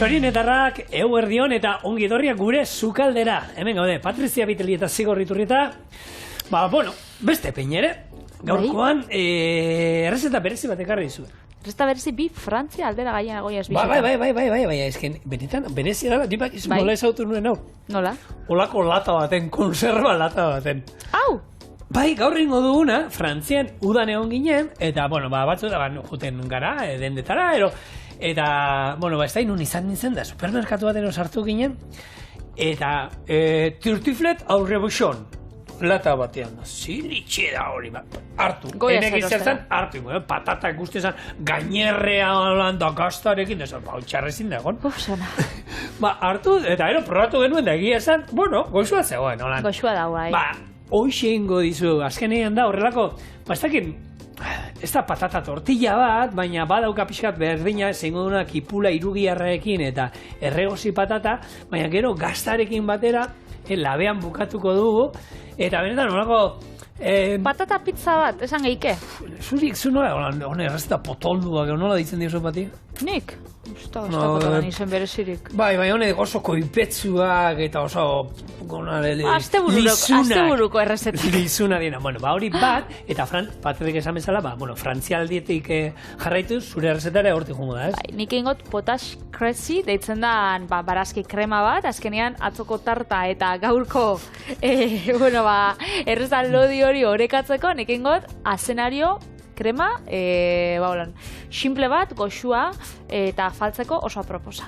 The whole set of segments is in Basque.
Txorienetarrak, eguerdion eta ongi dorriak gure sukaldera. Hemen gaude, Patrizia Biteli eta Zigor Iturrieta. Beste pein ere. Gaurkoan, errezeta berezi bat ekarri dizu. Errezeta berezi bi Frantzia aldera gaien agoia ez Bai, esken, benetan, berezi dara, dipak nola ezautu nuen hau. Nola? Olako lata baten, konserva lata baten. Hau! Bai, gaur ingo duguna, Frantzian udan egon ginen, eta, batzu da, juten gara, dendetara, eta, ez da inun izan nintzen da, supermerkatu baten sartu ginen, eta, tirtiflet aurre buxon, lata batean, zilitxe da hori, hartu, enek izan, hartu, patatak guztizan, gainerrea landa gaztarekin, txarrezin da egon. Hartu, eta probatu genuen da egia esan, goizua zegoen, holan. Goizua da, bai. Hoxe ingo dizu, azkenean da horrelako, ez da patata tortilla bat, baina badauka pixkat berdina, zengo duna kipula irugiarraekin eta erregozi patata, baina gero gaztarekin batera, labean bukatuko dugu, eta benetan horrelako... Patata pizza bat, esan geike? Zurik, zu nola, hone errezeta potolduak, nola ditzen diozu pati? Nik? Ez da potolan izen berezirik. Bai, hone oso koipetsuak eta oso... Asteburuko errezetak. Lizuna dina. Hori bat, eta Patrik esan bezala, frantzialdietik jarraitu, zure errezetara hortik jungo da, ez? Bai, nik ingot potash cressy, deitzen da barazki krema bat, azkenean atzoko tarta eta gaurko errezat lodi hori horekatzeko, nik ingot azenario krema, simple bat, goxua eta faltzeko oso aproposa.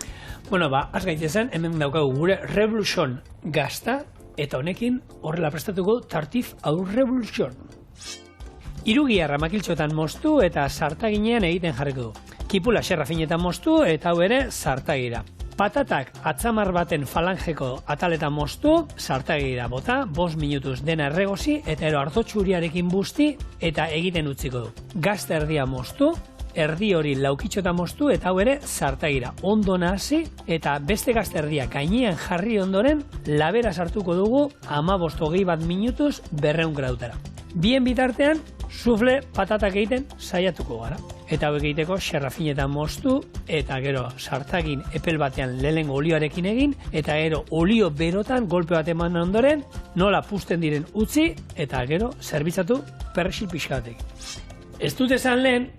Az gaitezen, hemen daukagu gure Revolution gazta, eta honekin horrela prestatuko tartif aur Revolution. Irugiarra makiltxotan moztu eta sartaginean egiten jarriko du. Kipula xerra finetan moztu eta hau ere sartagira. Patatak atzamar baten falangeko ataletan moztu, sartagira bota, 5 minutuz dena erregozi eta hartotxuriarekin busti eta egiten utziko du. Gazta erdia moztu, erdi hori laukitxota moztu eta hau ere sartagira. Ondo nahasi eta beste gazta erdia gainean jarri ondoren labera sartuko dugu 15-20 minutuz 200 gradutara. Bien bitartean, sufle patatak egiten saiatuko gara. Eta hau egiteko xerrafinetan moztu eta gero sartagin epel batean lehenengo olioarekin egin eta gero olio berotan golpe bat eman ondoren nola pusten diren utzi eta gero zerbitzatu persil pixka batekin. Ez dut esan lehen,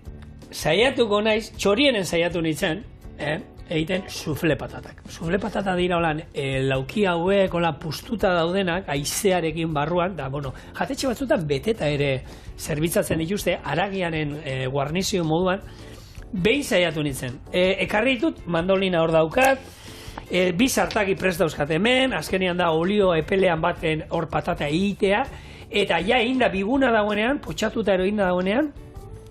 saiatuko naiz, txorienen saiatu nintzen, egiten sufle patatak. Sufle patata dira holan lauki hauek holan pustuta daudenak, haizearekin barruan, da, jatetxe batzutan beteta ere zerbitzatzen dituzte, haragianen guarnizio moduan, behin saiatu nintzen. Ekarri ditut, mandolina hor daukat, bi sartaki prest dauzkat hemen, azkenean da olio epelean baten hor patata egitea, eta ja inda biguna dagoenean, potxatuta ero inda dagoenean,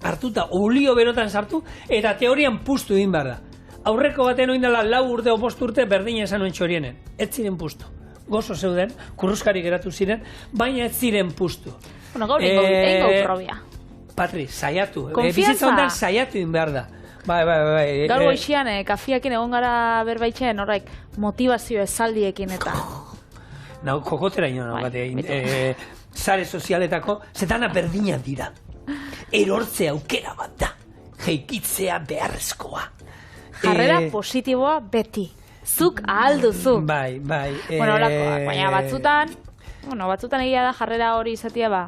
hartuta olio berotan sartu, eta teorian pustu egin behar da. Aurreko baten oindala 4 urte o 5 urte berdina esan nuen txorienen. Ez ziren pustu. Gozo zeuden, kurruskari geratu ziren, baina ez ziren pustu. Gaur ingo probia. Patri, saiatu. Bizitza hondan saiatu in behar da. Bai. Gaur goixian, kafiakin egon gara berbaitzen horrek motivazio ezaldiekin eta... Nau, kokotera ino, sare sozialetako, zetana berdina dira. Erortzea aukera bat da. Jeikitzea beharrezkoa. Jarrera positiboa beti. Zuk ahal duzu. Bai. Baina batzutan egia da jarrera hori izatea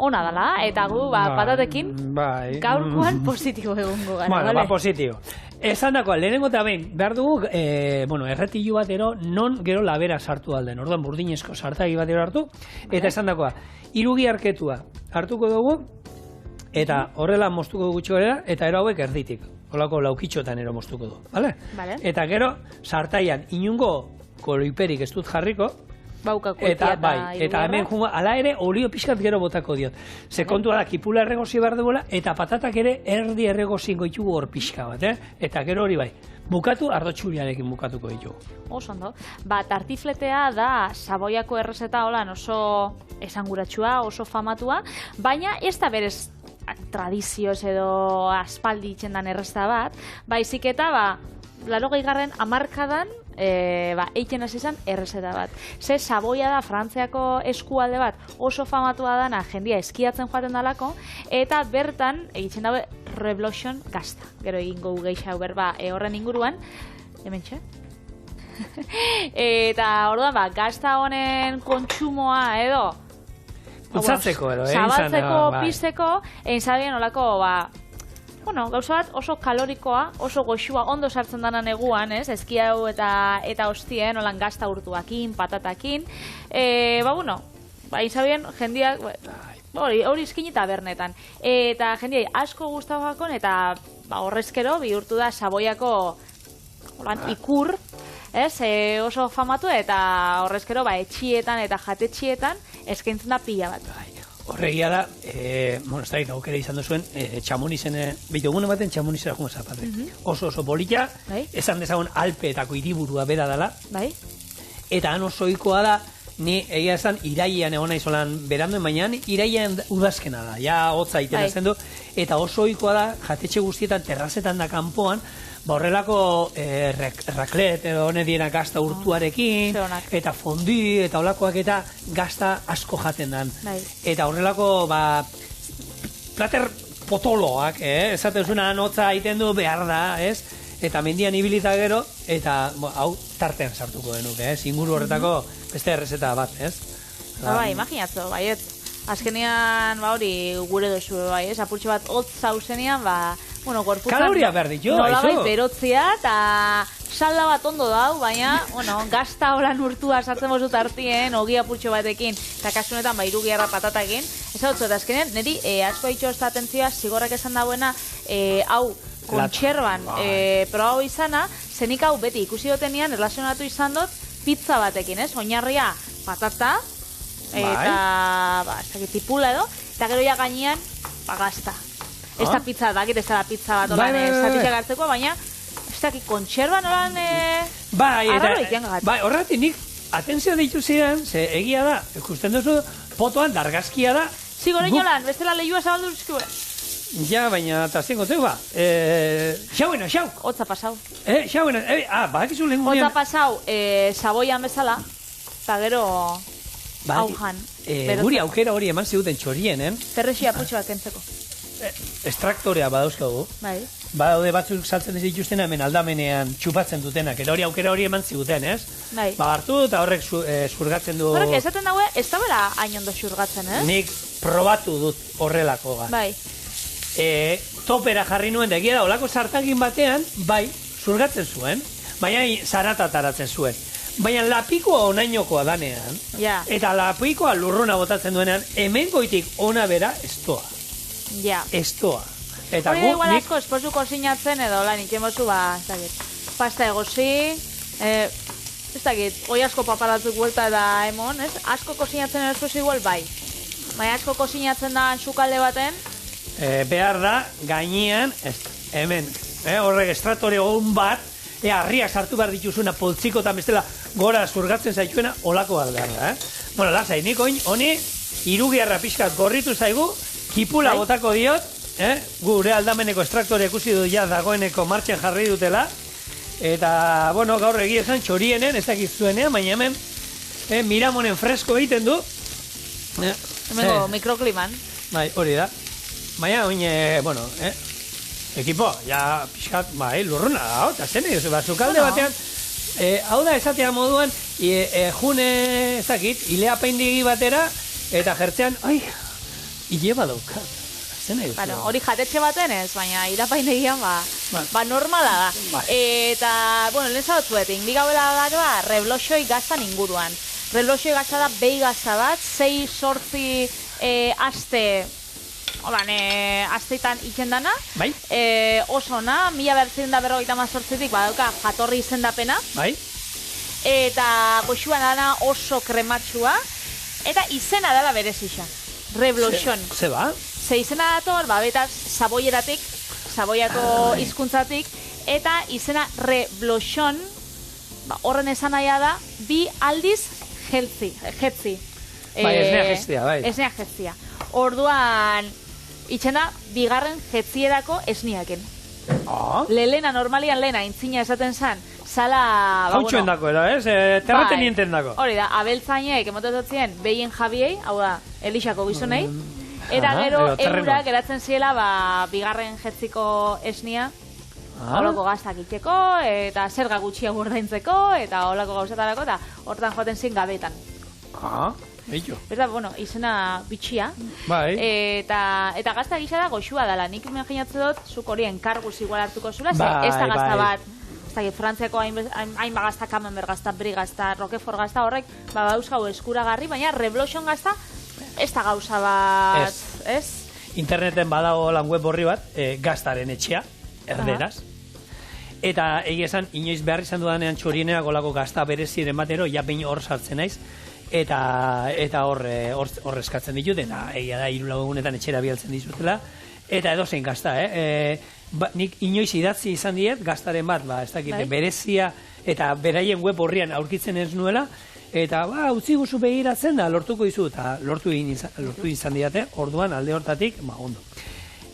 ona dela, eta gu patatekin gaurkoan positibo egongo gara. Positibo. Esan dakoa, lehenengo eta behin, behar dugu, erretilu batero, non gero labera sartu alden. Orduan burdinezko sartagi batero hartu, eta esan dakoa, irugi arketua hartuko dugu, eta horrela moztuko dugu txorera, eta ero hauek erditik. Holako laukitxotan ero moztuko du. Vale? Eta gero, sartaian inungo koloiperik ez dut jarriko, eta hemen jungo, ala ere, olio pixkat gero botako diot. Ze kontua da, kipula erregozi behar duela, eta patatak ere erdi erregozi goitugu hor pixka bat, Eta gero hori bai, bukatu, ardotxuriarekin bukatuko ditugu. Oso ondo. Tartifletea da Saboiako errezeta holan oso esanguratsua, oso famatua, baina ez da berez tradizioz edo aspaldi itxendan errezta bat, baizik eta 80. hamarkadan eiken hasi zen errezeta bat. Ze Saboia da Frantziako eskualde bat oso famatua dana jendia eskiatzen joaten dalako, eta bertan egiten dabe Revolution gazta. Gero egingo gehiago berba horren inguruan, hementxe. Eta orduan gazta honen kontsumoa edo Utsatzeko edo, zabaltzeko, pizteko, egin zabien olako, gauza bat oso kalorikoa, oso goxua, ondo sartzen dana neguan, eskiau eta hostien, olan gazta urtuakin, patatakin. Egin zabien, jendiak, hori izkin eta bernetan. Eta jendiai asko guztabakon, eta horrezkero bihurtu da Saboiako ikur, oso famatu, eta horrezkero etxietan eta jatetxietan eskaintzen da pila bat. Horregia da, ez da, aukera izan duzuen, Txamonizen, behitugune baten Txamonizera jungo zapate. Oso bolita, esan dezagun Alpeetako hiriburua bera dela, eta han oso ohikoa da, ni egia esan irailean egon naizolan berandoen, baina irailean udazkena da, ja hotza egiten zen du, eta oso ohikoa da, jatetxe guztietan, terrazetan da kanpoan, horrelako raklet edo honediena gazta urtuarekin, eta fondi, eta olakoak eta gazta asko jaten dan. Eta horrelako, plater potoloak, esaten zuna notza egiten du behar da, eta mendian ibilita gero, eta hau tartean sartuko denuk, inguru horretako beste errezeta bat, Imaginatzo, baiet. Azkenean, hori gure dozu, apurtxo bat hotz zauzenean, gorputzak kaloria behar ditu, nolabait berotzea, eta salda bat ondo dau, baina, gazta horan urtua sartzen bozu tartien, ogi apurtxo batekin, eta kasunetan, irugiarra patatakin. Ez hau eta azkenean, niri asko haitxo ez da atentzioa, zigorrak esan dauena, hau, kontxerban, probau izana, zenik hau beti ikusi dutenian, erlazionatu izan dut, pizza batekin, oinarria patata, eta, tipula edo, eta gero ja gainean, gazta. Ez da pizza, ez da pizza bat olan estatizak hartzeko, baina ez da kontxerban olan arraro ikian gagat. Horretik nik atentzioa ditu ziren, ze egia da, ikusten duzu, potoan dargazkia da. Zigore inolan, bestela lehua zabaldu duzkiue. Ja, baina tazien gotzeu Xauena, xau. Otza pasau. Xauena, badakizu lehen gunean. Otza pasau, Saboian bezala, eta gero aujan. Guri aukera hori eman ziguten txorienen. Terrexia putxo bat kentzeko. Estraktorea badauzkagu. Badaude batzuk saltzen ez dituztena hemen aldamenean txupatzen dutenak. Eta hori aukera hori eman ziguten, hartu eta horrek zurgatzen du. Horrek esaten daue, ez da bera hain ondo zurgatzen, Nik probatu dut horrelako topera jarri nuen da, egia da, olako sartagin batean, zurgatzen zuen, baina zarata taratzen zuen. Baina lapikoa onainokoa danean, eta lapikoa lurruna botatzen duenean, hemen goitik ona bera estoa. Estoa. Hori igual asko esposu kozinatzen edo, lan ikemozu, pasta egozi, ez dakit, hoi asko paparatzuk buelta da emon, asko kozinatzen esposu igual baina asko kozinatzen da sukalde baten, behar da, gainean, hemen, horrek estratore hon bat, harriak sartu behar dituzuna poltziko eta bestela gora zurgatzen zaituena, olako bat behar da, Bueno, lasai, nik honi, irugiarra pixkat gorritu zaigu, kipula botako diot, gure aldameneko estraktore ikusi du ja dagoeneko martxan jarri dutela, eta, gaur egia esan txorienen, ez dakit zuenean, baina hemen, miramonen fresko egiten du. Hemengo mikrokliman. Hori da. Baina, ekipo, ja pixkat, lurruna da, eta zen, zukalde batean, hau da esatea moduan, june, ez dakit, hilea peindigi batera, eta jertzean, hile badaukat. Hori jatetxe baten ez, baina irapainegian normala da. Eta, lehen zabotzuetik, digabela dagoa, rebloxoi gaztan inguruan. Rebloxoi gazta da, behi gazta bat, 6-8 aste, asteetan ikendana. Oso ona, 1948tik badauka jatorri izendapena. Eta goxuan dana oso krematxua, eta izena dela berezisa. Rebloxon. Ze ba? Ze izena dator, betaz, Saboieratik, Saboiako hizkuntzatik, eta izena Rebloxon, horren esan nahia da, 2 aldiz jetzi. Esnea jetziak, Esnea jetziak. Orduan, itxena, 2. jetzierako esniaken. Lehena, normalian lehena, intzina esaten zan, Zala... Hautxoen dako, ez? Terratenienten dako. Hori da, abeltzainek emotototzien behien jabiei, hau da, Elixako gizonei, eta gero eurura geratzen ziela, bigarren jetziko esnia, holako gaztak itxeko, eta zerga gutxia burdaintzeko, eta holako gauzatarako, eta hortan joaten zin gabetan. Eitu. Eta, bueno, izena bitxia. Bai. Eta gazta gisa da goxua dela. Nik imaginatzen dut, zuk hori enkarguz igual hartuko zula, ze ez da gazta bat, ez da, Frantziako hain gazta, Camembert gazta, Brie gazta, Roquefort gazta horrek, dauzkau eskuragarri, baina Reblochon gazta ez da gauza bat, ez? Interneten badago lan web horri bat, gaztaren etxea, erderaz. Eta egia esan, inoiz behar izan dudanean txorienea golako gazta bereziren batero, ja behin hor sartzen naiz, eta hor eskatzen ditut, eta egia da 3 egunetan etxera bialtzen dizutela, eta edozein gazta, nik inoiz idatzi izan diet, gaztaren bat, ez dakit, berezia, eta beraien web horrian aurkitzen ez nuela, eta utzi guzu begiratzen da, lortuko dizu, eta lortu izan diate, orduan alde hortatik, ondo.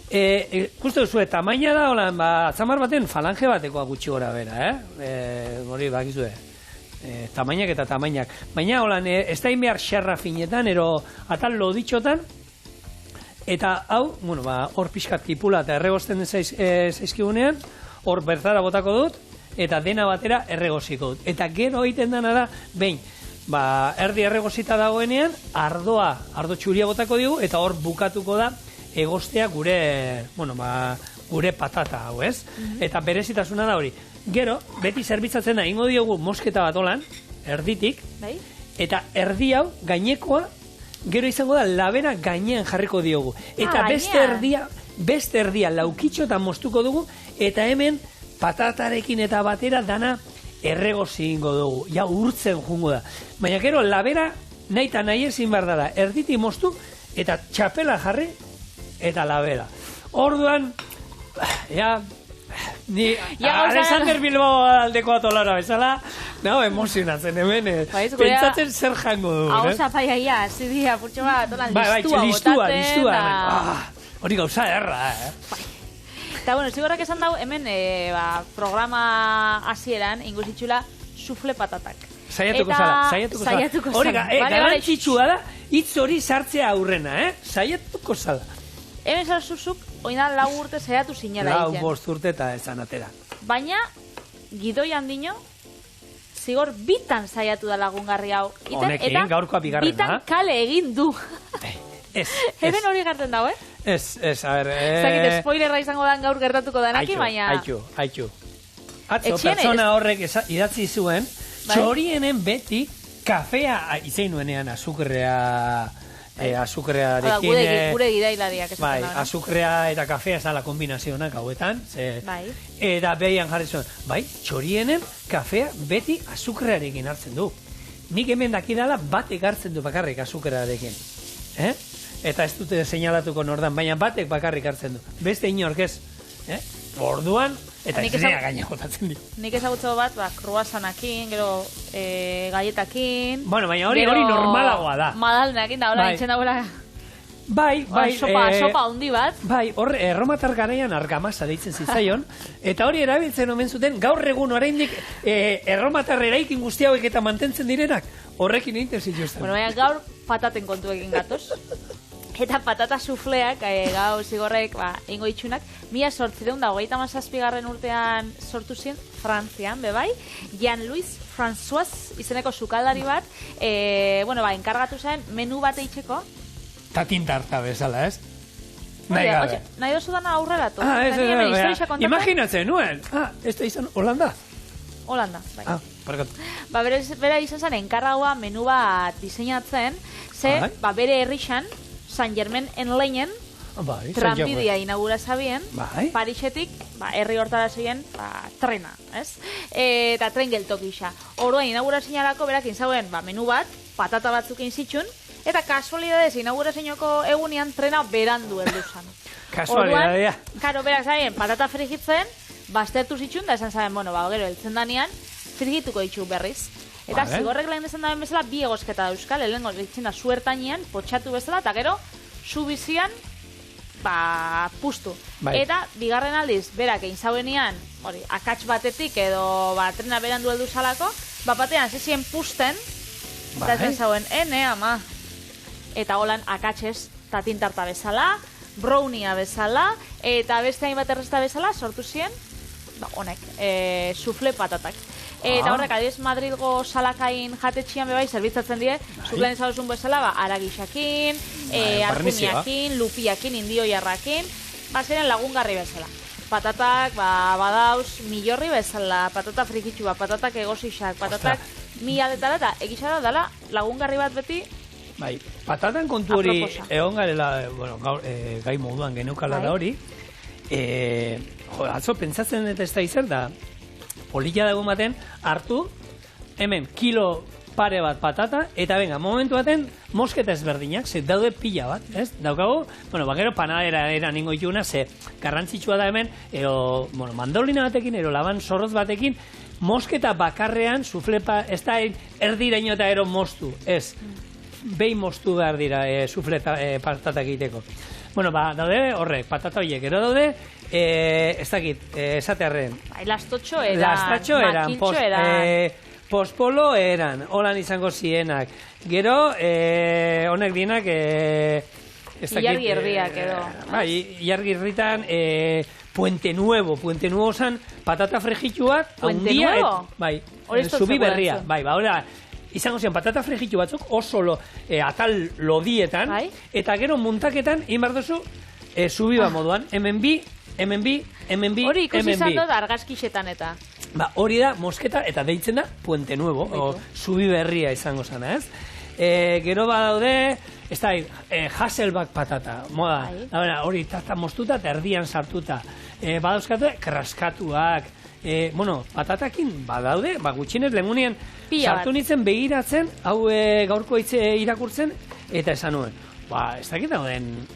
Kuste duzu, tamaina da, holan, atzamar baten falange batekoa gutxi gora bera, hori bakizue. Tamainak eta tamainak. Baina, holan, ez da inbehar xerra finetan, ero atal loditxotan, eta hau, hor pixkat tipula eta erregosten zaizkigunean, hor bertara botako dut, eta dena batera erregoziko dut. Eta gero egiten dena da, behin, erdi erregozita dagoenean, ardo txuria botako digu, eta hor bukatuko da, egostea gure patata hau, ez? Eta berezitasuna da hori. Gero, beti zerbitzatzen da, ingo diogu mosketa bat olan, erditik, eta erdi hau, gainekoa, gero izango da, labera gainean jarriko diogu. Eta beste erdia laukitxo eta moztuko dugu, eta hemen patatarekin eta batera dana erregozi ingo dugu. Ja, urtzen jungo da. Baina gero, labera nahi eta nahi ezin behar dara, erditik moztu, eta txapela jarri, eta labera. Orduan, ni Alexander Bilbao aldeko atolara bezala, emozionatzen hemen, pentsatzen zer jango dugu. Hau zapaiaia, zidia, purtsu bat, listua, hori gauza erra, Eta, zigorrak esan dau, hemen programa hasieran inguzitxula sufle patatak. Saiatuko zala. Hori, garantzitsua da, hitz hori sartzea aurrena, saiatuko zala. Hemen zarzuzuk, oinan 4 urte saiatu zinela egiten. 5 urte eta esan atera. Baina, gidoi handino, zigor bitan saiatu da lagungarri hau. Honekin, gaurkoa bigarrena. Bitan kale egin du. Hemen hori garten dago, Ez, a ber... Zakit, spoilerra izango dan gaur gertatuko danaki, baina... Aitu. Atzo, pertsona horrek idatzi zuen, txorienen beti kafea izein nuenean azukrearekin... Gure gidailariak esaten da. Azukrea eta kafea ez da la kombinazionak hauetan. Eta behian jarri zuen, txorienen kafea beti azukrearekin hartzen du. Nik hemen dakidala batek hartzen du bakarrik azukrearekin. Eta ez dute seinalatuko nordan, baina batek bakarrik hartzen du. Beste inork ez. Orduan, eta ez nea gaina jotatzen du. Nik ezagutzo bat, kruasanakin, gero galletakin... Bueno, baina hori normalagoa da. Madalnakin da, hola, nintzen dagoela... Bai. Sopa handi bat. Bai, hor, erromatar garaian argamasa deitzen zitzaion, eta hori erabiltzen omen zuten, gaur egun oraindik erromatar eraikin guzti hauek eta mantentzen direnak, horrekin egiten zituzten. Bueno, baina gaur pataten kontuekin gatoz. Eta patata sufleak, gau zigorrek, ingo itxunak, 1827 urtean sortu ziren, Frantzian, bebai, Jean-Louis François izeneko sukaldari bat, enkargatu zen menu bat eitzeko. Tatin tarta bezala, ez? Nahi dozu dana aurreratu. Imaginatzen nuen. Ez da izan Holanda? Holanda, bai. Barkatu. Bera izan zen enkargaua menu bat diseinatzen, ze, bere herrixan, Saint-Germain-en-Layen, tranbidia inaugura zabien, Parisetik, herri hortara zeien, trena, ez? Eta tren geltok isa. Orduan, inaugura zeinalako, berakin zauen, menu bat, patata batzuk inzitxun, eta kasualidadez, inaugura zeinoko egunean, trena berandu erduzan. Kasualidadea. Karo, berak zabien, patata frigitzen, baztertu zitxun, da esan zaben, gero, eltzen danean, frigituko ditxu berriz. Eta zigorrek lehen esan daben bezala, bi egosketa da euskal, lehenko ditzen da suertainean, potxatu bezala, eta gero, su bizian, pustu. Bai. Eta, bigarren aldiz, berak egin zauenean, hori, akats batetik edo trena berandu heldu zalako, batean zizien pusten, eta ez zauen, ama. Eta holan akatsez, tatintarta bezala, brownia bezala, eta beste hainbat errezeta bezala, sortu ziren, honek, sufle patatak. Eta horrek, adiz, Madrilgo salakain jatetxian bebai, zerbitzatzen die, zuklen izaduzun bezala, aragixakin, arkumiakin, lupiakin, indio jarrakin, ziren lagungarri bezala. Patatak, badauz, milorri bezala, patata frikitxua, patatak egosixak, patatak miladetara, eta egixara dela lagungarri bat beti. Bai, patatan kontu hori egon garela, gai moduan geneukala da hori, atzo pentsatzen eta ez da izan da, polilla dago baten, hartu, hemen, kilo pare bat patata, eta venga, momentu baten, mosketa ezberdinak, ze daude pila bat, ez? Daukago, gero panadera era ningo ituna, ze garrantzitsua da hemen, mandolina batekin, laban zorroz batekin, mosketa bakarrean, suflepa, ez da erdiraino eta ero mostu, ez? Behin mostu behar dira patatak egiteko. Daude horrek, patata horiek, gero daude, ez dakit, esatearren. Lastotxo eran, makiltxo eran. Pospolo eran, holan izango zienak. Gero, honek dienak, Ilargi erdiak edo. Ilargi erditan, Puente Nuevo zan, patata frejituak. Puente Nuevo? Bai, zubi berria. Bai, izango zian patata frejitu batzuk oso atal lodietan, eta gero muntaketan, inbar duzu, zubi moduan, hemen bi. Hori ikusi izan dut argazkixetan eta. Hori da, mosketa, eta deitzen da, Puente Nuevo, zubi berria izango zana, ez? Gero badaude, ez da, Hasselback patata, moda, hori tata mostuta eta erdian sartuta. Badauzkatu, kraskatuak, patatakin badaude, gutxinez lehengunean sartu nintzen begiratzen, hau gaurko hitze irakurtzen, eta esan nuen, ez dakit dauden,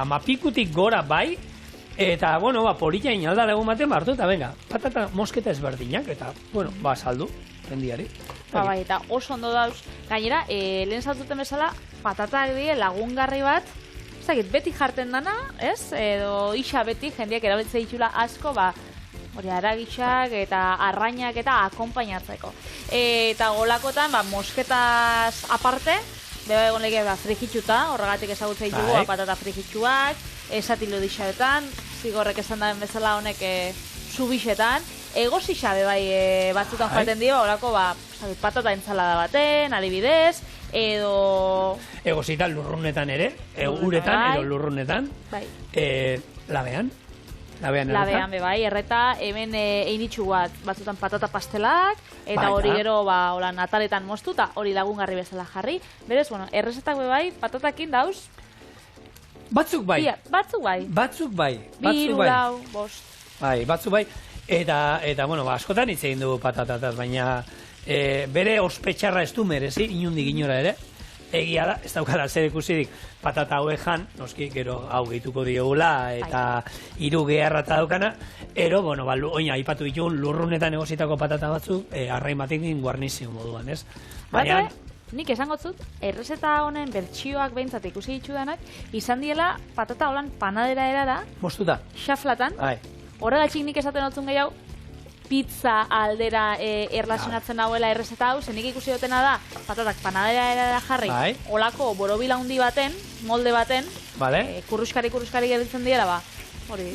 amapikutik gora bai, eta, polilla inalda legun baten hartu, eta venga, patata mosketa ezberdinak, eta, saldu, jendiari. Eta oso ondo dauz, gainera, lehen saltuten bezala, patatak die lagungarri bat, ez dakit, beti jarten dana, ez? Edo isa beti, jendiak erabiltze ditula asko, hori aragitxak eta arrainak eta akompainatzeko. Eta golakotan, mosketaz aparte, beba egon lege frikitxuta, horregatik ezagutza ditugu, patata frikitxuak, esatilo dixaetan, zigorrek esan daren bezala honek zubixetan, egosixa bebai batzutan joaten dio, horako patata entzalada baten, adibidez, edo... Egositan lurrunetan ere, uretan edo lurrunetan, labean. Labean, bebai, erreta, hemen einitxu batzutan patata pastelak, eta hori gero, nataletan moztu, eta hori lagungarri bezala jarri. Berez, errezetak bebai, patatakin dauz? Batzuk bai. Batzuk bai. Biru, lau, bost. Bai, batzuk bai. Eta askotan hitz egin dugu patatataz, baina bere ospetxarra ez du merezi, inundik inora ere. Egia da, ez daukara zer ikusirik patata hauejan, noski, gero hau gehituko diogula, eta hiru geharra eta daukana, ero, oina, aipatu ditugun lurrunetan egositako patata batzuk, arrain batekin guarnizio moduan, ez? Baina, nik esango zut, errezeta honen bertsioak behintzat ikusi ditudanak, izan diela patata holan panadera erara, mostuta, xaflatan, horregatxik nik esaten otzun gehiago, pizza aldera erlazionatzen hauela errezeta hau, zenik ikusi dutena da, patatak panadera erara jarri, olako borobila handi baten, molde baten, kurruskari gelditzen dira, hori,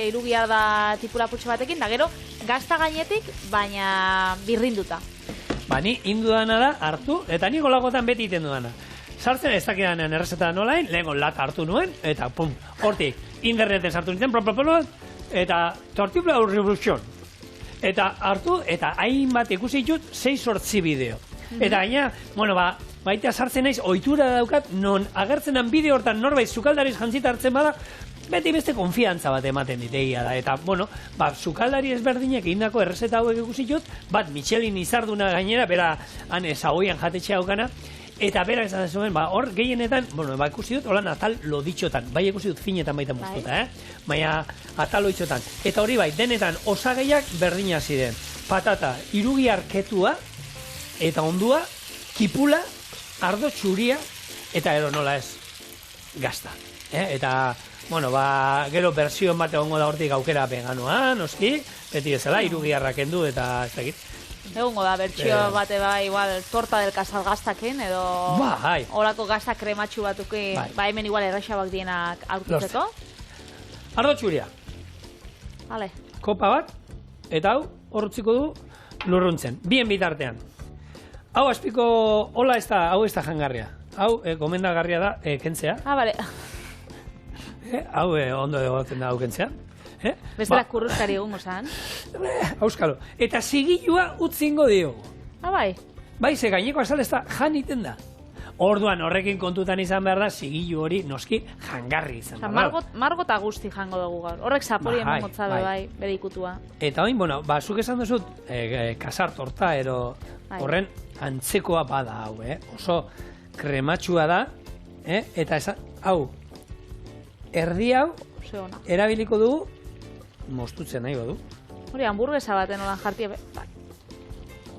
irugiar da tipula putxe batekin, da gero, gazta gainetik, baina birrinduta. Ni indudana da, hartu, eta nik olakotan beti iten dudana. Sartzen ez dakidanean errezeta nolain, lehenko lata hartu nuen, eta pum, hortik, interneten sartu nintzen, eta Tortilla Revolution. Eta hartu, eta hainbat ikusi ditut 6-8 bideo. Eta gaina, baita sartzen naiz, ohitura daukat, non agertzenan bideo hortan norbait sukaldariz jantzita hartzen bada, beti beste konfiantza bat ematen ditegia da. Eta, sukaldari ezberdinek egindako errezeta hauek ikusi ditut, bat Michelin izarduna gainera, bera han zagoian jatetxea daukana, eta bera esan zuen, hor gehienetan, ikusi dut, holan atal loditxotan, bai ikusi dut finetan baita moztuta, baina atal loditxotan. Eta hori bai, denetan osagaiak berdina ziren. Patata, irugi arketua, eta ondua, kipula, ardo txuria, eta ero nola ez, gazta. Eta, bueno, gero bersioen bat egongo da hortik aukera veganoa, noski, beti bezala, irugiarra kendu eta ez dakit. Egongo da, bertsio bate igual, torta del casal gaztakin, edo holako gazta krematxu batuki, hemen igual erraxabak dienak aurkitzeko. Ardo txuria. Vale. Kopa bat, eta hau, horretziko du lurruntzen, bien bitartean. Hau azpiko, hola ez da, hau ez da jangarria. Hau, gomendagarria da, kentzea. Bale. Hau, ondo egoten da, hau kentzea. Bestela kurruzkari egun gozan. Auskalo. Eta zigilua utzingo diogu. Bai. Bai, ze gaineko azal ez da jan iten da. Orduan horrekin kontutan izan behar da, zigilu hori noski jangarri izan da. Margo eta guzti jango dugu gaur. Horrek zapori eman motzabe bai, bere ikutua. Eta hain, bueno, zuk esan duzut, kasar torta, ero horren antzekoa bada hau, oso krematxua da, eta esan, hau, erdi hau, erabiliko dugu, mostutzen nahi badu. Hori, hamburguesa baten olan jartia,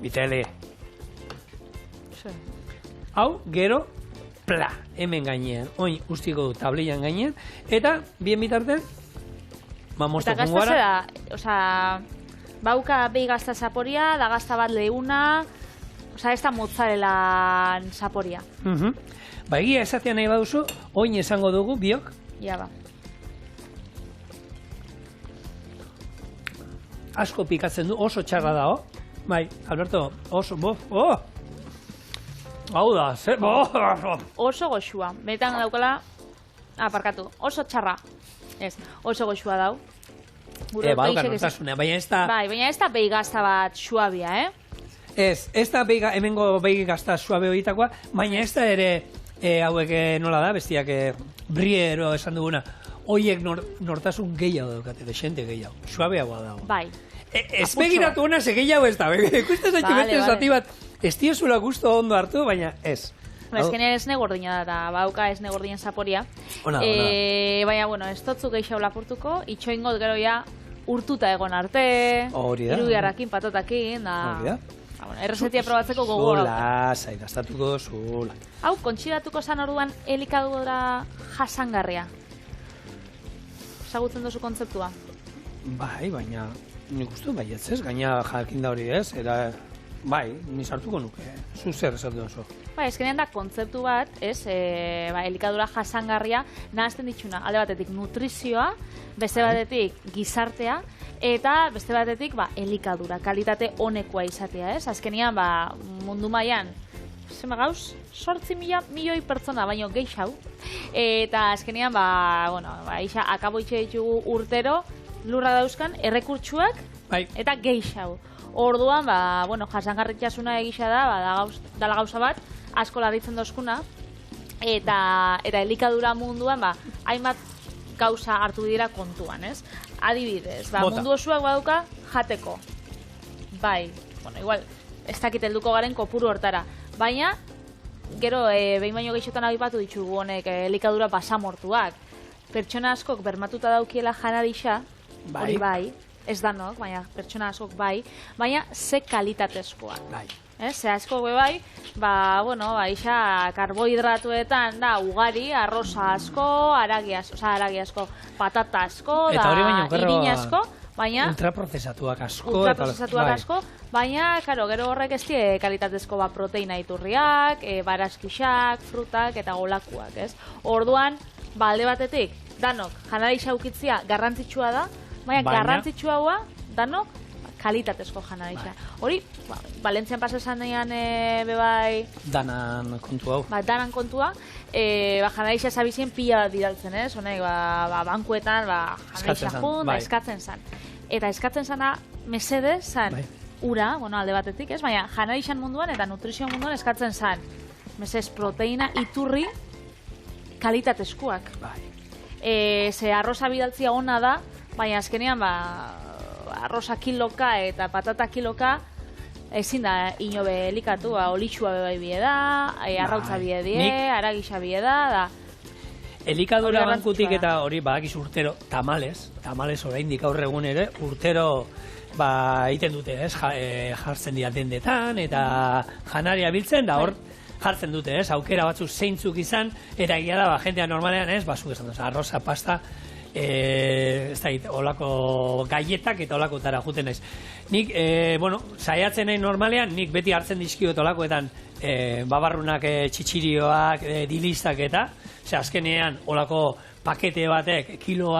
Bitele. Hau, gero, pla, hemen gainean, oin ustiko du tablian gainean, eta, bien bitarten, mostu jungo gara. Eta gazta zera, bauka behi gazta zaporia, da gazta bat leuna, ez da mozzarella zaporia. Egia esatea nahi baduzu, oin esango dugu, biok. Ja, ba. Asko pikatzen du, oso txarra da, Bai, Alberto, oso, hau da, Oso goxua, benetan daukala, aparkatu, oso txarra. Oso goxua dau. Bauka nortasuna, baina ez da... Bai, baina ez da behi gazta bat suabia, Ez da hemengo behi gazta suabe horietakoa, baina ez da ere, hauek nola da, bestiak briero esan duguna, hoiek nortasun gehiago daukate, desente gehiago, suabeagoa dago. Bai. Ez begiratu hona, ze gehiago ez da, ikusten zaitxu beste zati bat, ez diozula gusto ondo hartu, baina ez. Ez genien esne gordina da, bauka esne gordinen zaporia. Baina, bueno, ez totzu gehiago lapurtuko, itxoingot gero ja urtuta egon arte, irudiarrakin, patatakin, da... Errezetia probatzeko gogoa. Zula, gastatuko zula. Hau, kontxidatuko zan orduan elikadura jasangarria. Zagutzen duzu kontzeptua? Bai, baina nik uste baietz ez, gaina jakinda hori ez, eta bai, nizartuko nuke, zu zer esatu duzu. Bai, ezkenean da kontzeptu bat, ez, elikadura jasangarria nahazten ditxuna, alde batetik nutrizioa, beste batetik gizartea, eta beste batetik elikadura, kalitate honekoa izatea, ez? Azkenean, mundu mailan, zema gauz, 8.000 milioi pertsona, baino gehiago, eta azkenean, isa akaboitxe ditugu urtero, lurra dauzkan, errekurtsuak, eta gehiago. Orduan, jasangarritasuna egisa da, dala gauza bat, asko larritzen dozkuna, eta elikadura munduan, hainbat gauza hartu dira kontuan, ez? Adibidez, mundu osuak baduka jateko. Bai, igual, ez dakit helduko garen kopuru hortara. Baina, gero, behin baino gehixotan abipatu ditugu honek elikadura basamortuak. Pertsona askok bermatuta daukiela janarisa, hori bai, ez danok, baina pertsona askok bai, baina ze kalitatezkoa. Bai. Ze asko bai, isa karbohidratuetan da ugari, arroza asko, aragi asko, patata asko, irina asko, baina... Ultraprozesatuak asko. Baina, gero horrek ez die kalitatezko proteina iturriak, barazkixak, frutak eta golakuak, ez? Orduan, alde batetik, danok, janarisa ukitzia garrantzitsua da, baina garrantzitsua hua, danok, kalitatezko janarisa. Hori, Valentzian pasa zanean bebai... Danan kontu hau. Danan kontua, janarisa zabizien pila bat bidaltzen, ez? Honek, bankuetan, janarisa jun, eskatzen zan. Eta eskatzen zana, mesede, zan, ura, alde batetik, ez? Baina, janarisan munduan eta nutrizio munduan eskatzen zan. Mesez, proteina iturri kalitatezkoak. Ze arroza bidaltzia ona da, baina azkenean, arroza kiloka eta patata kiloka ezin da inobe elikatu, olitsua bebai bie da, arrautza bie die, aragisa bie da. Elikadura bankutik eta hori badakiz urtero tamales oraindik gaur egun ere, urtero egiten dute, ez, jartzen dira dendetan eta janaria biltzen, da hor jartzen dute, aukera batzuk zeintzuk izan, eta egia da, jentea normalean, zuk esan duz, arroza, pasta, ez da, olako gaietak eta olakotara juten naiz. Nik, saiatzen nahi normalean, nik beti hartzen dizkiot olakoetan babarrunak, txitxirioak, dilistak eta, azkenean olako pakete batek, kilo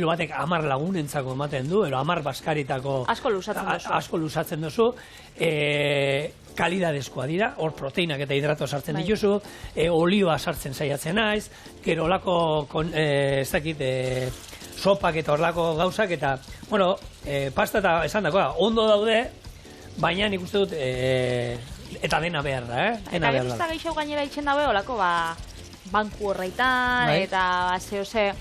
batek 10 lagunentzako ematen du, ero 10 baskaritako asko luzatzen duzu, kalidadezkoa dira, hor proteinak eta hidrato sartzen dituzu, olioa sartzen saiatzen naiz, gero olako, ez dakit, sopak eta horlako gauzak, eta, pasta eta esan dagoa, ondo daude, baina nik uste dut, eta dena behar da, Eta gero ez da gehiago gainera itxen dabe, olako, banku horreitan, eta zehose,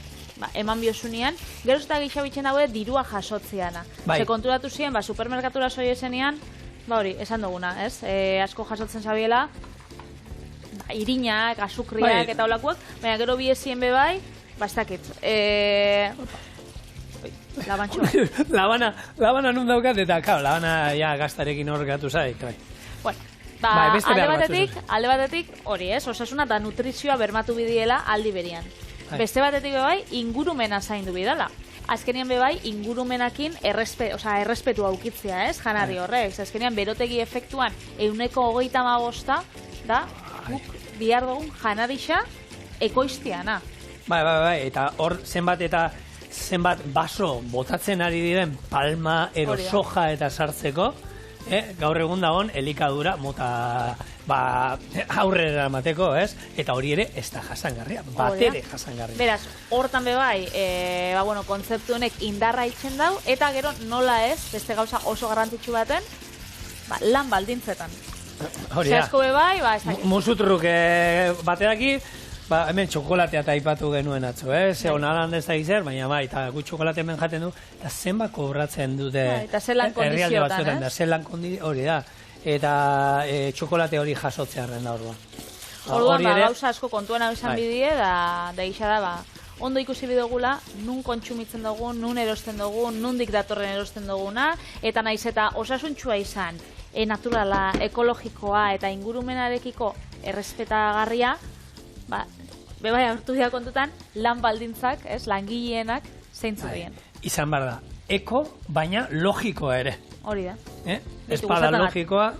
eman biosunean, gero ez da gehiago itxen dabe, dirua jasotzeana. Ze konturatu ziren, supermerkatura soi esenean, hori, esan duguna, ez? Asko jasotzen zabiela, irinak, azukriak eta olakoak, baina gero biezien bebai, ez labantxoa. Labana nun daukat, eta, labana ja gaztarekin hor gatu zaik. Alde batetik, hori ez, osasuna eta nutrizioa bermatu bidiela aldi berian. Beste batetik bebai, ingurumena zaindu bidala. Azkenean bebai, ingurumenakin errespetu aukitzea, ez, janari horrek. Azkenean berotegi efektuan 135 da, guk bihar dugun janarixa ekoiztiana. Eta hor zenbat baso botatzen ari diren palma, ero soja eta sartzeko, gaur egun dagoen elikadura mota aurrera emateko, ez? Eta hori ere ez da jasangarria, batere jasangarria. Beraz, hortan bebai, kontzeptu honek indarra itzen dau, eta gero nola ez, beste gauza oso garrantzitsu baten, lan baldintzetan. Hori da. Zehazko bebai, musutruk bateraki, hemen txokolatea eta aipatu genuen atzo, ze onalan ez da izer, baina eta gu txokolate hemen jaten du, eta zenbat kobratzen dute herrialde batzuetan, da zelan kondiziotan, hori da, eta txokolate hori jasotzearen da orduan. Orduan, gauza asko kontuan hau izan bidie, da gisa da, ondo ikusi bidogula, nun kontsumitzen dugun, nun erosten dugun, nundik datorren erosten duguna, eta naiz eta osasuntxua izan, naturala, ekologikoa eta ingurumenarekiko errespetagarria, bebai hartu dira kontutan, lan baldintzak, langileenak, zeintzu dien. Izan behar da, eko, baina logikoa ere. Hori da. Espada logikoa.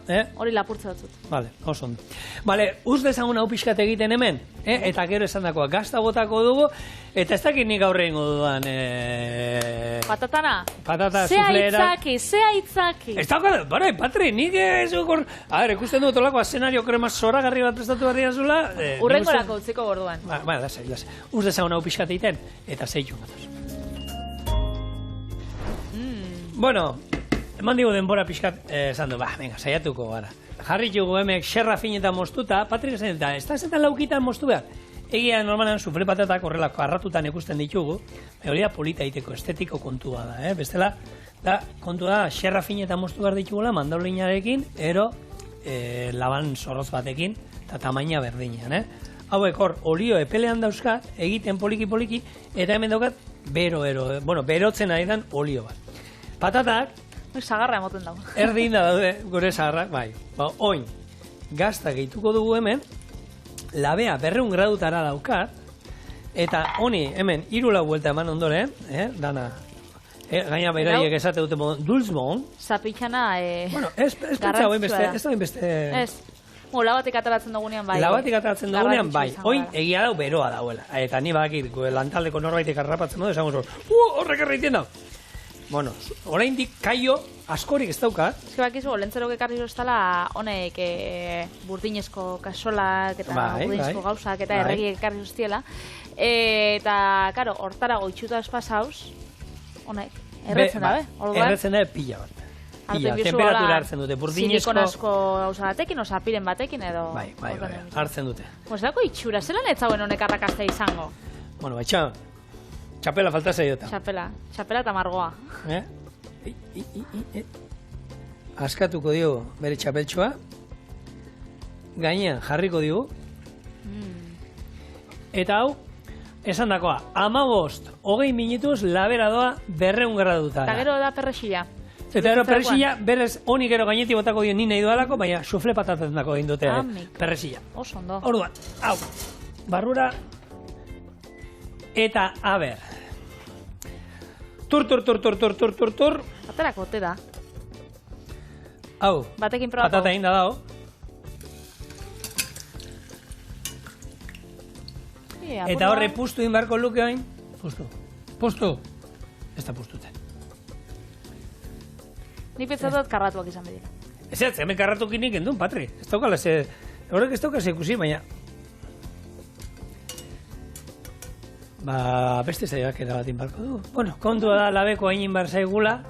Hori lapurtze batzut. Vale, oso ondo. Vale, uz dezagun hau pixkat egiten hemen, eta gero esan dakoa, gazta botako dugu, eta ez dakit nik aurre ingo dudan... Patatana? Patata, suflera... Ze aitzaki! Ez daukada, Patri, nik ezukor... A ver, ikusten dut olako eszenario krema zoragarri bat prestatu barria zula... Urrengorako utziko borduan. Lasai. Uz dezagun hau pixkat egiten, eta zeitu batuz. Bueno... Eman digu denbora pixkat, esan du, venga, saiatuko gara. Jarri jugu hemek xerra fin eta mostuta, Patrik esan eta, ez da zetan laukitan mostu behar. Egia normalan sufle patatak horrelako arratutan ikusten ditugu, hori da polita iteko, estetiko kontua da, bestela, da kontua da, xerra fin eta mostu behar ditugula, mandaulinarekin, ero laban zorroz batekin, eta tamaina berdinean, Hauek hor, olio epelean dauzkat, egiten poliki-poliki, eta hemen daukat, berotzen ari dan olio bat. Patatak, sagarra emoten dago. Erdin da daude, gure sagarrak, oin, gazta gehituko dugu hemen, labea 200 gradutara daukat, eta honi hemen 3 lau buelta eman ondoren, dana, gaina beraiek esate dute dulzbon. Zapitxana, ez da beste... Ez, labatik ataratzen dugunean bai. Labatik ataratzen dugunean bai, oin egia dau beroa dauela. Eta ni bakit, lantaldeko norbaitek arrapatzen modu, esango horrek erraitien dau. Bueno, oraindik kaio askorik ez daukat. Ez bakizu, lentzerok ekarri estala honek burdinezko kasolak eta burdinezko gauzak eta erregiek ekarri zuztiela. Eta, karo, hortara goitxuta espasauz, honek, erretzen dabe. Erretzen dabe pila bat. Temperatura hartzen dute, burdinezko... Silikon asko gauza batekin, osapiren batekin edo... Bai, hartzen dute. Pues dako itxura, zelan ez zauen honek arrakazta izango? Bueno, txapela falta zaiota. Txapela eta margoa. Askatuko diogu bere txapeltxoa. Gainean jarriko diogu. Eta hau, esan dakoa, 15-20 minutuz labera doa 200 gradutara. Eta gero da perrexila. Eta gero perresilla, berez honi gero gaineti botako dio ni nahi dualako, baina sufle patatzen dako egin dute perresilla. Oso ondo. Orduan, hau, barrura, eta, a ber, tur. Aterako ote da. Hau, Batekin probako. patata egin da dago. Eta horre pustu egin beharko luke hain. Pustu. Ez da pustuten. Ni pentsatot karratuak izan bedira. Ez, hemen karratukin nik endun, Patri. Ez daukala, horrek ez daukala ikusi, baina... beste zaiak erabatin barko du. Bueno, kontua da labeko hainin bar zaigula,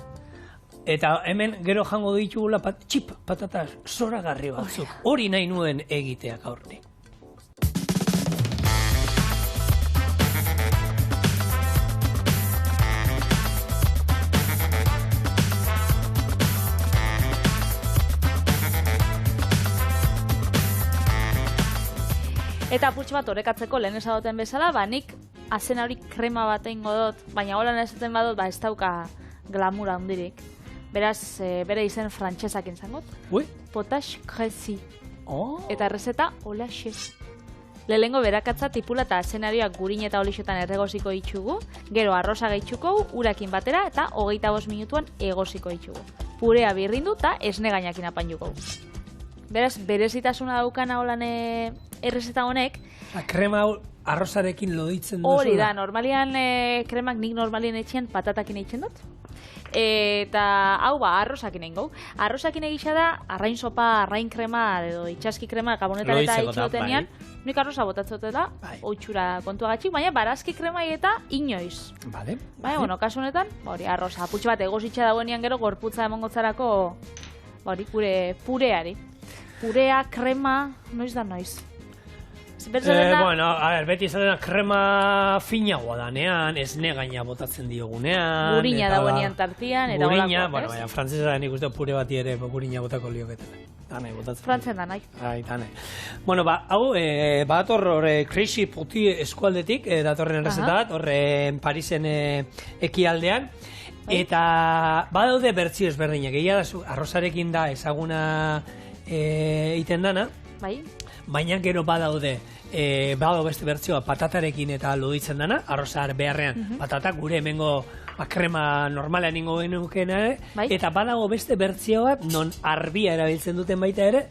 eta hemen gero jango ditugula patata zoragarri batzuk. Hori nahi nuen egiteak aurni. Eta apurtxo bat orekatzeko lehen esadoten bezala, nik azen hori krema bat egingo dut, baina holan esaten badut, ez dauka glamura handirik. Beraz, bere izen frantsesak izangot. Potache creci. Eta errezeta holaxe. Lehengo berakatza tipula eta azenarioak gurin eta olixotan erregoziko ditugu, gero arroza gehitzuko, urakin batera eta 25 minutuan egoziko ditugu. Purea birrindu eta esne gainakin apainduko. Beraz, berezitasuna daukana holan errezeta honek. Krema arrozarekin loditzen duzu. Hori da, normalian kremak nik normalien etxean patatakin eitzen dut. Eta hau arrozakin egin gau. Arrozakin egisa da, arrain sopa, arrain krema, edo itxaski krema, gabonetan eta itxotenean. Nik arroza botatzotela, oitxura kontuagatxik, baina barazki kremai eta inoiz. Vale. Baina, bueno, kasu honetan, arroza, aputxo bat egozitxa dagoenean gero gorputza emongotzarako, gure pureari. Purea, krema, noiz da noiz. Bueno, a ver, beti izaten krema finagoa danean, esne gaina botatzen diogunean. Gurina dagoenean tartian, era holako. Gurina, bueno, baina frantzesera nik uste pure bati ere gurina botako lioketan. Danai botatzen. Frantzen da nahi. Danai. Bueno, hau, badator horre Crazy Poti eskualdetik, datorren errezeta bat, horre Parisen ekialdean. Eta badaude bertzio ezberdinak, egia da arrozarekin da ezaguna iten dana. Bai. Baina gero badaude, badago beste bertzioa patatarekin eta loditzen dana, arrozar beharrean patata, gure hemengo krema normalean ingo genukena ere, eta badago beste bertzioa bat, non arbia erabiltzen duten baita ere,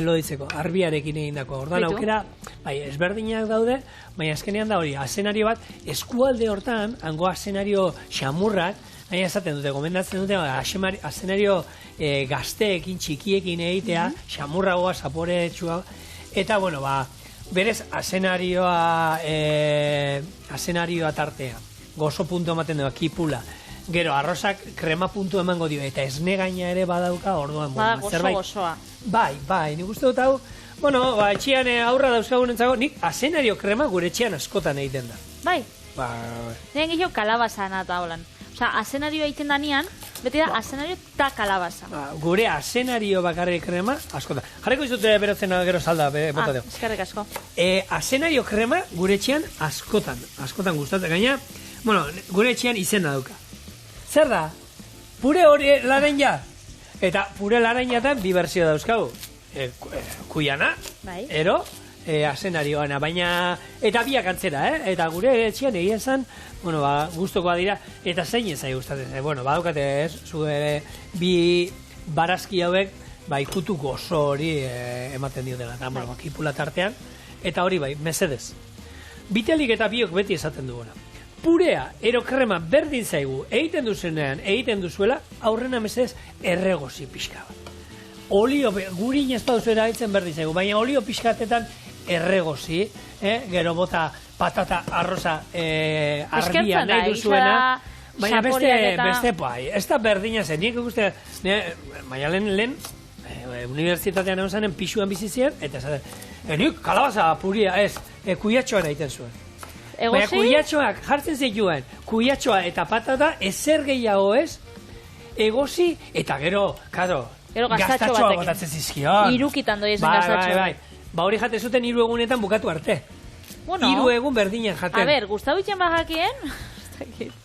loditzeko, arbiarekin egindako. Ordan aukera, ezberdinak daude, baina azkenean da hori, azenario bat, eskualde hortan, hango azenario xamurrak, baina esaten dute, gomendatzen dute, azenario gazteekin, txikiekin egitea, xamurragoa, zaporetsua, eta, bueno, berez, azenarioa tartea, gozo puntu ematen dugu, kipula, gero, arrozak krema puntu emango dio, eta esne gaina ere badauka, orduan, gozo-gozoa. Bai, nik uste dut hau, bueno, etxean aurra dauzkagunentzako, nik azenario krema gure etxean askotan egiten da. Bai. Niren gehiago kalabazana eta holan. Osa, azenarioa egiten danean, beti da azenario eta kalabaza. Gure azenario bakarrik krema, askotan. Jarriko izute berotzen gero salda, bota deo. Eskerrik asko. Azenario krema gure etxean askotan gustatzen gaina. Bueno, gure etxean izena dauka. Zer da? Pure hori lareina. Eta pure lareinatan bi berzio dauzkagu. Kuiana, ero, azenarioana, baina, eta biak antzera, eta gure etxean egin zen, bueno, gustokoa dira, eta zein ezai gustatzen, bueno, badaukate ez, zure bi barazki hauek, ikutu gozo hori ematen diotela, eta, bueno, kipula tartean, eta hori mesedez. Bitelik eta biok beti esaten duguna. Purea, ero krema berdin zaigu, egiten duzuenean, egiten duzuela, aurrena mesedez, erregozi pixka bat. Olio, gurin ez baduzu erabiltzen berdin zaigu, baina olio pixkatetan erregozi, gero bota patata arroza arbia nahi duzuena, baina beste ez da berdina zen, nik uste, baina lehen unibertsitatean egon zanen pixuan bizizien, eta esaten, nik kalabaza puria ez, kuiatxoan egiten zuen. Baina kuiatxoak jartzen zituen, kuiatxoa eta patata ezer gehiago ez, egozi, eta gero, karo, gaztatxoa botatzen zizkion. Irukitan doi ezen gaztatxoa. Ba hori jate zuten 3 egunetan bukatu arte. 3 egun berdinen jaten. A ber, gustau itxen bajakien?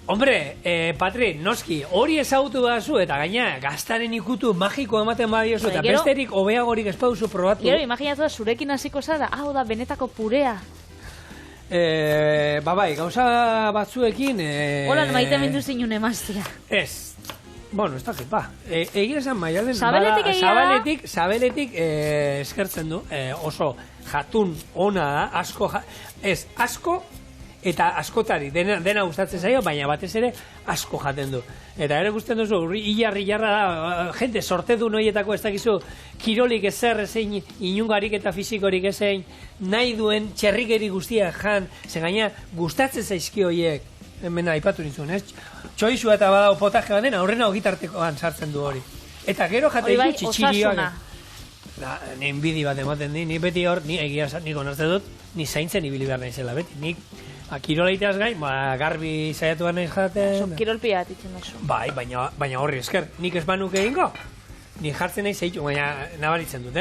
Hombre, Patri, noski, hori ezagutu bazu eta gaina gaztaren ikutu magiko ematen badiozu eta besterik hobeagorik ez pauzu probatu. Gero, imaginatu da, zurekin hasiko zara, hau da, benetako purea. Bai, gauza batzuekin... Hola, maite mendu zinun emaztia. Ez. Bueno, ez dakit, ba. Egia esan Maialen... Zabeletik eskertzen du. Oso jatun ona da, asko... asko eta askotari. Dena gustatzen zaio, baina batez ere asko jaten du. Eta ere gusten duzu, hilarra da, jente sorte du noietako ez dakizu, kirolik ezer ezein, inungarik eta fizikorik ezein, nahi duen txerrikeri guztia jan, zen gaina gustatzen zaizki horiek, hemen aipatu nintzun, ez? Txoizua eta badao potaje baden, aurrena ogitartekoan sartzen du hori. Eta gero jate ditu txitxirioak. Ni enbidi bat ematen di, ni beti hor, ni egia nik onartzen dut, ni zaintzen ibili behar naizela beti, nik kiroleiteaz gain, garbi saiatu nahi jaten... Kirolpia atitzen duzu. Bai, baina horri esker, nik ez banuke egingo, ni jartzen nahi zeitu, baina nabaritzen dut,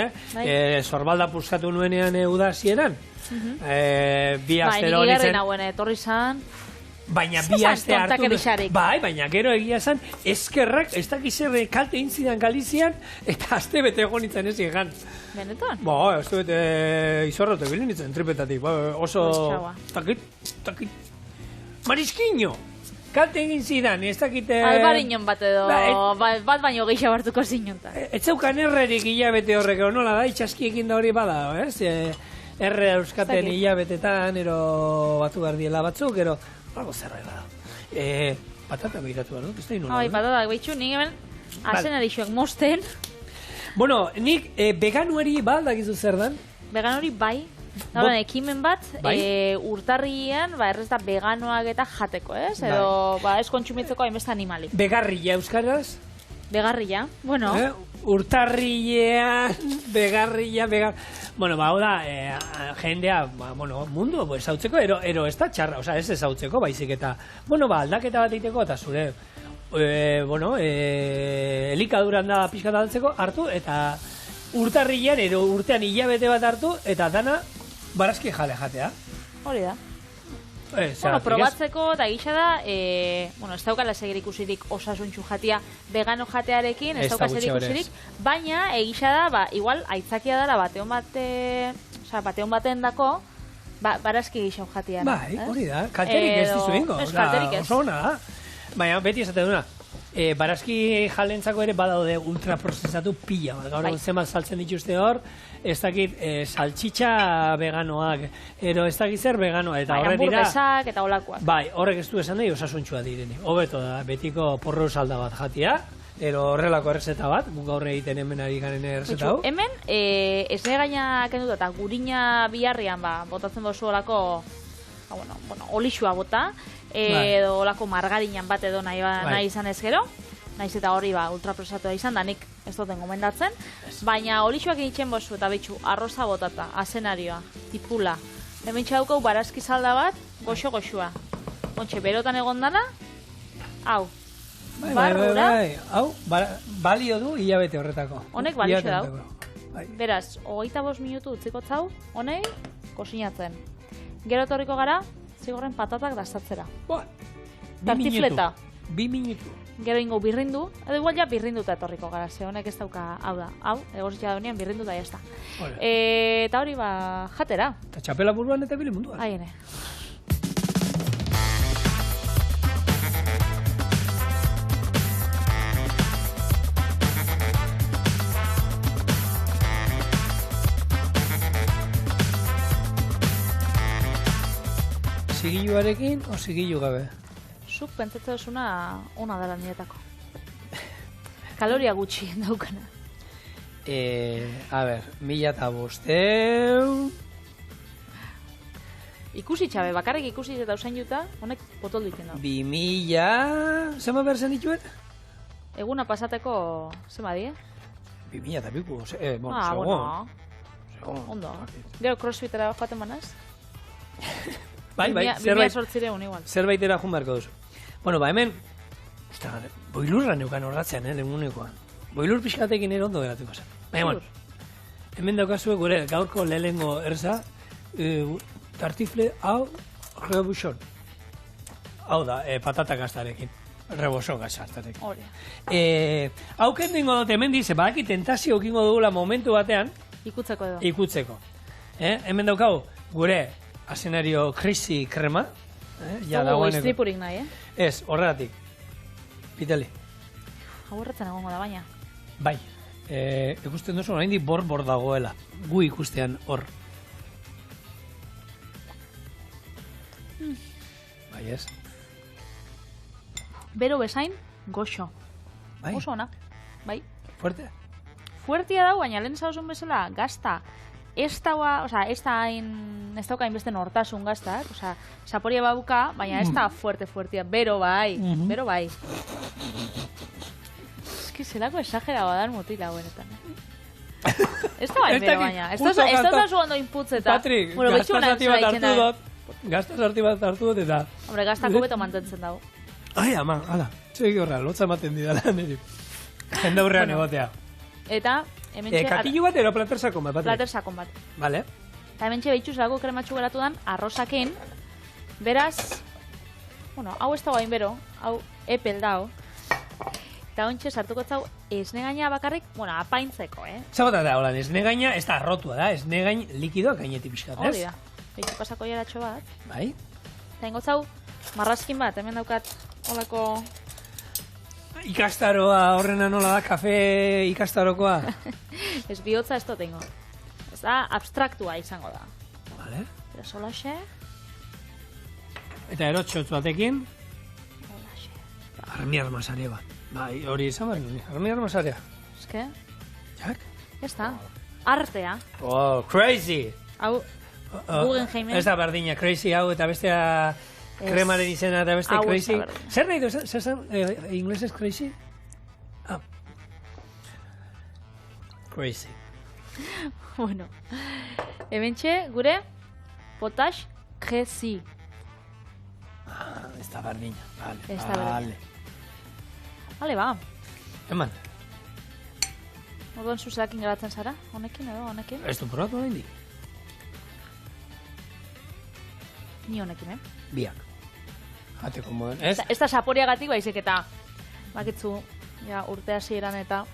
Zorbalda puskatu nuenean udazieran, bi astero nik igarri nagoen, etorri zan... Baina bi aste hartu... Bai, baina gero egia zan, eskerrak, ez dakizerre kalte intzidan Galizian, eta aste bete egon nintzen ez egan. Benetan? Ba, aste bete izorrote bilin nintzen, tripetatik, oso... Takit... Mariskiño! Kalte egin zidan, ez dakite... Albariñon bat edo, bat baino gehiago hartuko zinuntan. Ez zeukan errerik hilabete horrek, nola da, itxaskiekin da hori bada, ez? Erre euskaten hilabetetan, ero batu behar diela batzuk, ero... Algo zerra da. Patata behiratu behar dut, ez da inola. Patata behitxu, nik hemen azen adixuek mosten. Bueno, nik veganuari baldakizu zer dan? Veganuari bai. Ekimen bat, urtarrian, errez da veganoak eta jateko, ez? Edo, ez kontsumitzeko hainbeste animalik. Begarria euskaraz? Begarria, bueno. Urtarrilean, begarria. Bueno, hau da, jendea, mundu ezautzeko, ero ez da txarra, ez ezautzeko, baizik eta, aldaketa bat egiteko, eta zure, elikaduran da pixkat altzeko, hartu, eta urtarrilean, urtean hilabete bat hartu, eta dana, barazki jale jatea. Hori da. Probatzeko eta gisa da, ez daukala seger ikusirik osasuntxu jatia vegano jatearekin, ez daukala seger ikusirik, baina egisa da, igual, aitzakia dara bateon baten dako, barazki gisa jatia. Bai, hori da, kalterik ez dizu ingo, oso hona da. Baina, beti esate duna, barazki jalentzako ere badaude ultraprozesatu pila, gaur zenbat saltzen dituzte hor, ez dakit saltxitxa veganoak, ero ez dakit zer veganoa, eta horre dira... Hamburguesak eta olakoak. Bai, horrek ez du esan nahi osasuntxua direni. Hobeto da, betiko porro salda bat jatia, ero horrelako errezeta bat, guk gaur egiten hemen ari garen errezeta hau. Hemen, ez nahi gaina kenduta, eta gurina biharrian, botatzen dozu olako, olixua bota, edo olako margarinan bat edo nahi izan ez gero, nahiz eta hori ultraprosatua izan, da nik ez duten gomendatzen, baina olixuak egiten bozu eta betxu arroza botata, azenarioa, tipula, hemen txaukau barazki salda bat, goxo-goxua. Ontxe, berotan egon dana, hau, barrura. Hau, balio du hilabete horretako. Honek balio dau. Beraz, 25 minutu utziko zau, honek, kosinatzen. Gero torriko gara, zigorren patatak dastatzera. Tartifleta. 2 minutu. Gero ingo birrindu, edo igual ja birrinduta etorriko gara, ze honek ez dauka, hau da, egositza daunean birrinduta jazta. Eta hori jatera. Eta txapela buruan eta bile munduan. Haiene. Zigiluarekin o zigilu gabe? Zuk pentsatzen duzuna ona dela niretako. Kaloria gutxien daukana. A ber, 1500... Ikusi txabe, bakarrik ikusi eta usain juta, honek potol ditzen dago. 2000... Zema behar zen dituen? Eguna pasateko, zema die? 2000 eta piku, segon. Ondo. Gero crossfitera joaten manaz? Bai, zerbaitera jun beharko duzu. Bueno, hemen, boilurra neukan horratzean, lehengunekoan. Boilur pixkatekin ere ondo geratuko zen. Baina, hemen daukazue gure gaurko lehenengo erza, tartifle hau rebuxon. hau da, patata gastarekin. Reboso gastarekin. Hori. Hau kendingo dut hemen dize, badaki tentazio ekingo dugula momentu batean, Ikutzeko edo. ikutzeko. Hemen daukau, gure asenario krisi krema. Ja, dagoeneko. Istripurik nahi, Ez, horregatik. Piteli. Hau horretzen egongo da, baina. Bai. Ikusten duzu, oraindik bor dagoela. Gu ikustean hor. Bai, ez? Bero bezain, goxo. Bai. Oso ona. Bai. Fuerte? Fuertia dau, baina lehen zauzun bezala, gazta. Ez daua, oza, ez da hain, ez dauka hainbeste nortasun gaztak, oza, saporia bauka, baina ez da fuertia. Bero bai, bero bai. Eski zelako esagera badan mutila, benetan. Ez da bai bero, baina. Ez da zu ondo inputzeta. Patrik, gazta sarti bat hartu dut eta... Hombre, gaztako beto mantentzen dago. Ai, ama, ala, txegi horra, lotza ematen didala, niri. Jendaurrean egotea. Eta, hementxe... Katillo bat ero plater sakon bat, Patrik? Plater sakon bat. Vale. Eta hementxe behitxuz dago krematxu geratu dan arrozaken. Beraz, bueno, hau ez dago hain bero, hau epel dago. Eta ontxe sartuko zau esne gaina bakarrik, bueno, apaintzeko, Zabota da, holan, esne gaina, ez da arrotua da, esne gain likidoa gainetik pixkat, ez? Hori da. Behitxu pasako jaratxo bat. Bai. Eta ingo zau, marrazkin bat, hemen daukat holako... Ikastaroa horrena nola da, kafe ikastarokoa. Ez bihotza ez tengo. Ez da, abstraktua izango da. Vale. Pero solaxe... Eta erotxotz batekin, Solaxe... armi armasare bat. Bai, hori izan behar nire, armi armasarea. Eske? Jak? Ez da. Artea. Oh, crazy! Hau, Guggenheimen. Ez da berdina, crazy hau eta bestea kremaren izena eta beste Hau ez da crazy. berdina. Zer nahi du, zer zen, inglesez crazy? Ah. Crazy. Bueno. Hementxe, gure, potash gezi. Ah, ez da berdina. Vale, Ez da berdina. vale. Hale, ba. Eman, Orduan zuzeakin geratzen zara? Honekin edo, honekin? ez du probatu oraindik? Ni honekin, Biak. Jateko moden, ez? Ez da saporiagatik baizik eta, bakitzu, ja, urte hasieran eta,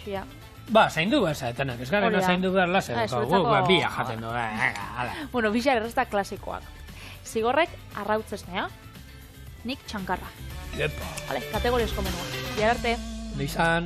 ja, Ba, zaindu behar zaetanak, ez garena Hori da. zaindu behar lazer. Zuretzako- Biak jaten du, hala. bueno, bisa errezta klasikoak. Zigorrek arrautzesnea, nik txankarra. Epa, Vale, kategoriasko menua. Biar arte. izan.